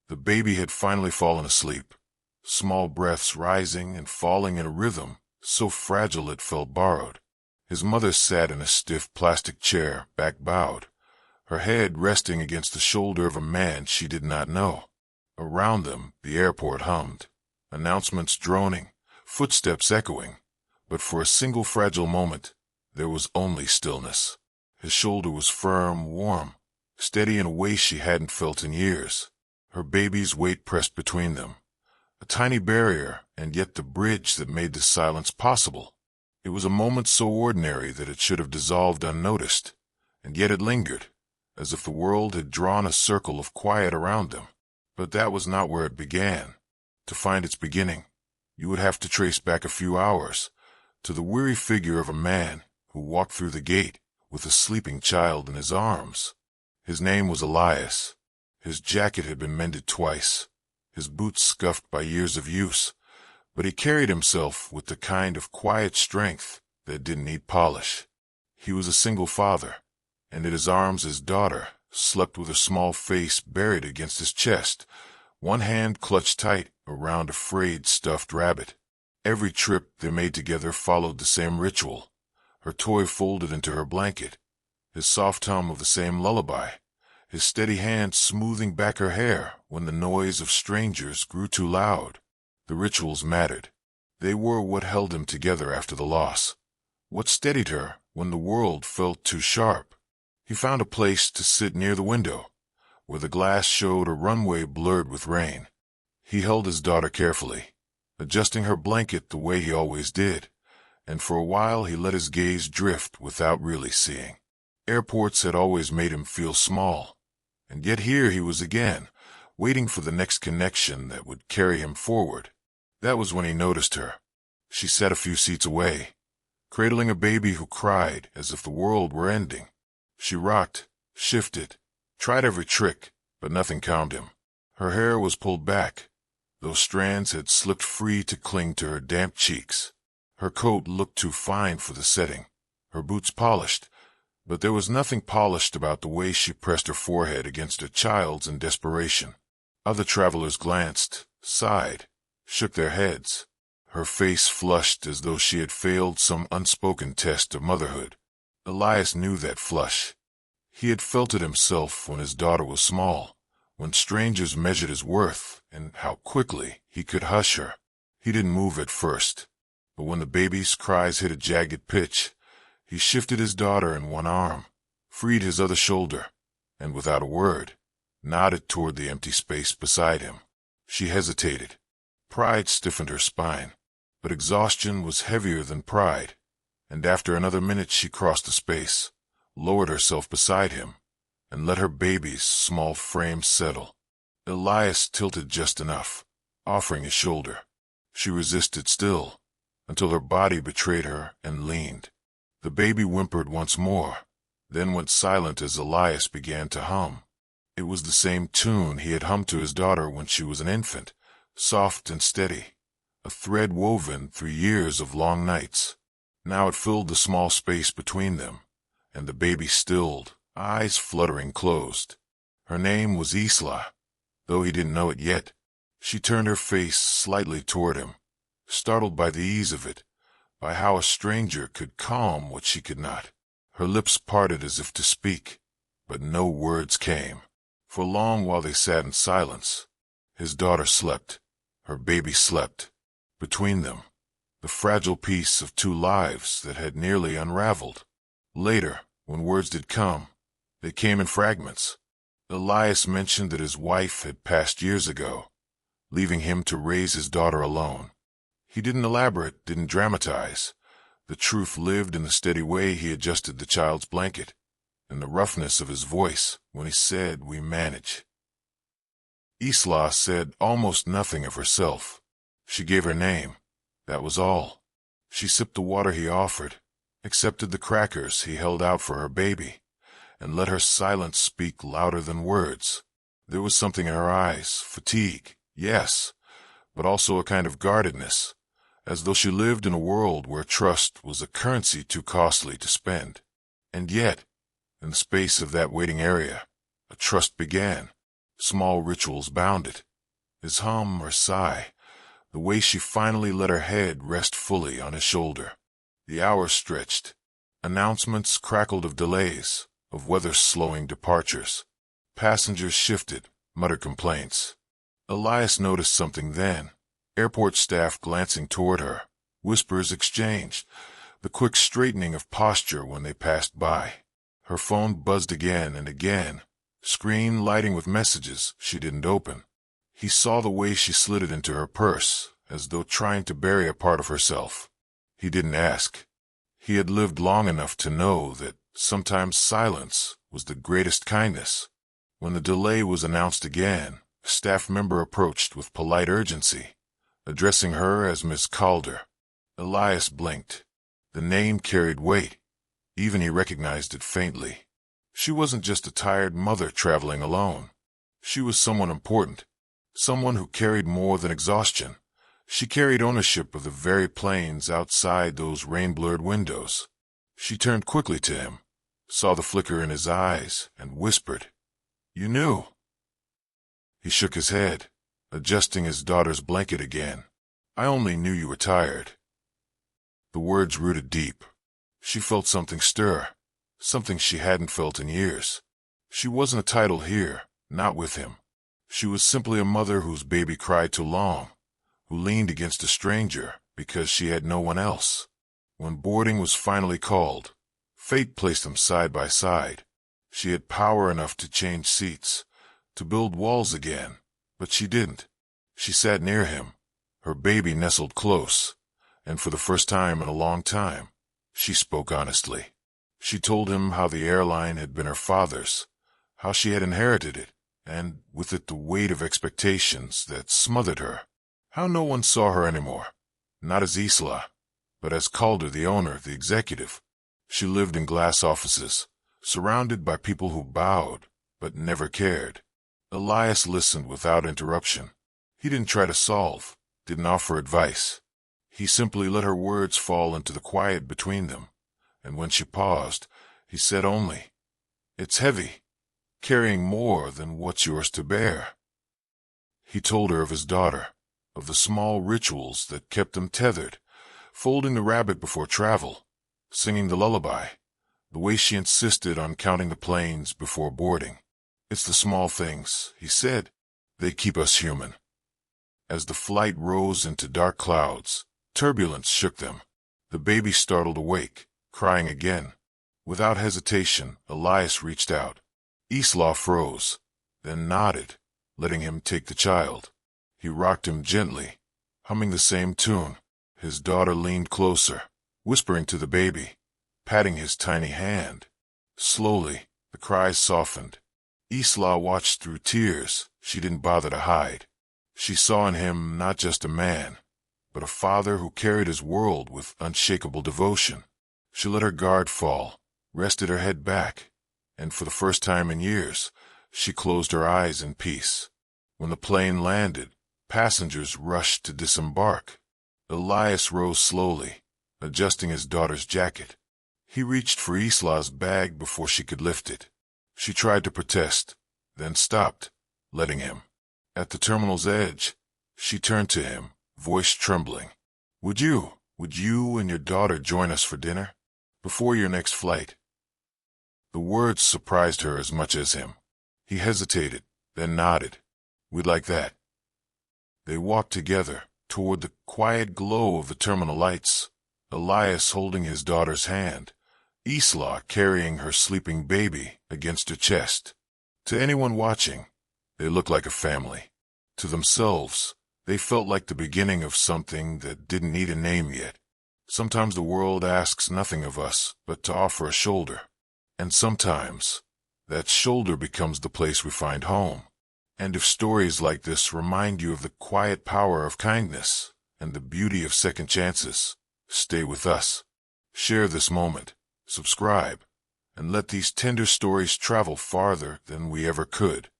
The baby had finally fallen asleep, small breaths rising and falling in a rhythm so fragile it felt borrowed. His mother sat in a stiff plastic chair, back bowed, her head resting against the shoulder of a man she did not know. Around them, the airport hummed, announcements droning, footsteps echoing, but for a single fragile moment, there was only stillness. His shoulder was firm, warm, steady in a way she hadn't felt in years. Her baby's weight pressed between them, a tiny barrier, and yet the bridge that made the silence possible. It was a moment so ordinary that it should have dissolved unnoticed, and yet it lingered, as if the world had drawn a circle of quiet around them. But that was not where it began. To find its beginning, you would have to trace back a few hours, to the weary figure of a man who walked through the gate with a sleeping child in his arms. His name was Elias. His jacket had been mended twice, his boots scuffed by years of use, but he carried himself with the kind of quiet strength that didn't need polish. He was a single father, and in his arms his daughter slept with her small face buried against his chest, one hand clutched tight around a frayed stuffed rabbit. Every trip they made together followed the same ritual, her toy folded into her blanket, his soft hum of the same lullaby, his steady hand smoothing back her hair when the noise of strangers grew too loud. The rituals mattered. They were what held him together after the loss, what steadied her when the world felt too sharp. He found a place to sit near the window, where the glass showed a runway blurred with rain. He held his daughter carefully, adjusting her blanket the way he always did, and for a while he let his gaze drift without really seeing. Airports had always made him feel small, and yet here he was again, waiting for the next connection that would carry him forward. That was when he noticed her. She sat a few seats away, cradling a baby who cried as if the world were ending. She rocked, shifted, tried every trick, but nothing calmed him. Her hair was pulled back. Those strands had slipped free to cling to her damp cheeks. Her coat looked too fine for the setting, her boots polished, but there was nothing polished about the way she pressed her forehead against her child's in desperation. Other travelers glanced, sighed, shook their heads. Her face flushed as though she had failed some unspoken test of motherhood. Elias knew that flush. He had felt it himself when his daughter was small, when strangers measured his worth and how quickly he could hush her. He didn't move at first, but when the baby's cries hit a jagged pitch, he shifted his daughter in one arm, freed his other shoulder, and without a word, nodded toward the empty space beside him. She hesitated. Pride stiffened her spine, but exhaustion was heavier than pride, and after another minute she crossed the space, lowered herself beside him, and let her baby's small frame settle. Elias tilted just enough, offering his shoulder. She resisted still, until her body betrayed her and leaned. The baby whimpered once more, then went silent as Elias began to hum. It was the same tune he had hummed to his daughter when she was an infant, soft and steady, a thread woven through years of long nights. Now it filled the small space between them, and the baby stilled, eyes fluttering closed. Her name was Isla, though he didn't know it yet. She turned her face slightly toward him, startled by the ease of it, by how a stranger could calm what she could not. Her lips parted as if to speak, but no words came. For long while they sat in silence, his daughter slept, her baby slept. Between them, the fragile piece of two lives that had nearly unraveled. Later, when words did come, they came in fragments. Elias mentioned that his wife had passed years ago, leaving him to raise his daughter alone. He didn't elaborate, didn't dramatize. The truth lived in the steady way he adjusted the child's blanket, in the roughness of his voice when he said, "We manage." Isla said almost nothing of herself. She gave her name. That was all. She sipped the water he offered, accepted the crackers he held out for her baby, and let her silence speak louder than words. There was something in her eyes, fatigue, yes, but also a kind of guardedness, as though she lived in a world where trust was a currency too costly to spend. And yet, in the space of that waiting area, a trust began, Small rituals bounded. His hum or sigh, the way she finally let her head rest fully on his shoulder. The hours stretched. Announcements crackled of delays, of weather slowing departures. Passengers shifted, muttered complaints. Elias noticed something then. Airport staff glancing toward her. Whispers exchanged. The quick straightening of posture when they passed by. Her phone buzzed again and again, screen lighting with messages she didn't open. He saw the way she slid it into her purse, as though trying to bury a part of herself. He didn't ask. He had lived long enough to know that sometimes silence was the greatest kindness. When the delay was announced again, a staff member approached with polite urgency, addressing her as Miss Calder. Elias blinked. The name carried weight. Even he recognized it faintly. She wasn't just a tired mother traveling alone. She was someone important, someone who carried more than exhaustion. She carried ownership of the very planes outside those rain-blurred windows. She turned quickly to him, saw the flicker in his eyes, and whispered, "You knew." He shook his head, adjusting his daughter's blanket again. "I only knew you were tired." The words rooted deep. She felt something stir, something she hadn't felt in years. She wasn't a title here, not with him. She was simply a mother whose baby cried too long, who leaned against a stranger because she had no one else. When boarding was finally called, fate placed them side by side. She had power enough to change seats, to build walls again, but she didn't. She sat near him, her baby nestled close, and for the first time in a long time, she spoke honestly. She told him how the airline had been her father's, how she had inherited it, and with it the weight of expectations that smothered her. How no one saw her anymore, not as Isla, but as Calder, the owner, the executive. She lived in glass offices, surrounded by people who bowed, but never cared. Elias listened without interruption. He didn't try to solve, didn't offer advice. He simply let her words fall into the quiet between them, and when she paused, he said only, "It's heavy, carrying more than what's yours to bear." He told her of his daughter, of the small rituals that kept them tethered, folding the rabbit before travel, singing the lullaby, the way she insisted on counting the planes before boarding. "It's the small things," he said. "They keep us human." As the flight rose into dark clouds, turbulence shook them. The baby startled awake, crying again. Without hesitation, Elias reached out. Isla froze, then nodded, letting him take the child. He rocked him gently, humming the same tune. His daughter leaned closer, whispering to the baby, patting his tiny hand. Slowly, the cries softened. Isla watched through tears she didn't bother to hide. She saw in him not just a man, but a father who carried his world with unshakable devotion. She let her guard fall, rested her head back, and for the first time in years, she closed her eyes in peace. When the plane landed, passengers rushed to disembark. Elias rose slowly, adjusting his daughter's jacket. He reached for Isla's bag before she could lift it. She tried to protest, then stopped, letting him. At the terminal's edge, she turned to him, voice trembling. Would you and your daughter join us for dinner? Before your next flight?" The words surprised her as much as him. He hesitated, then nodded. "We'd like that." They walked together toward the quiet glow of the terminal lights, Elias holding his daughter's hand, Isla carrying her sleeping baby against her chest. To anyone watching, they looked like a family. To themselves, they felt like the beginning of something that didn't need a name yet. Sometimes the world asks nothing of us but to offer a shoulder. And sometimes, that shoulder becomes the place we find home. And if stories like this remind you of the quiet power of kindness and the beauty of second chances, stay with us. Share this moment, subscribe, and let these tender stories travel farther than we ever could.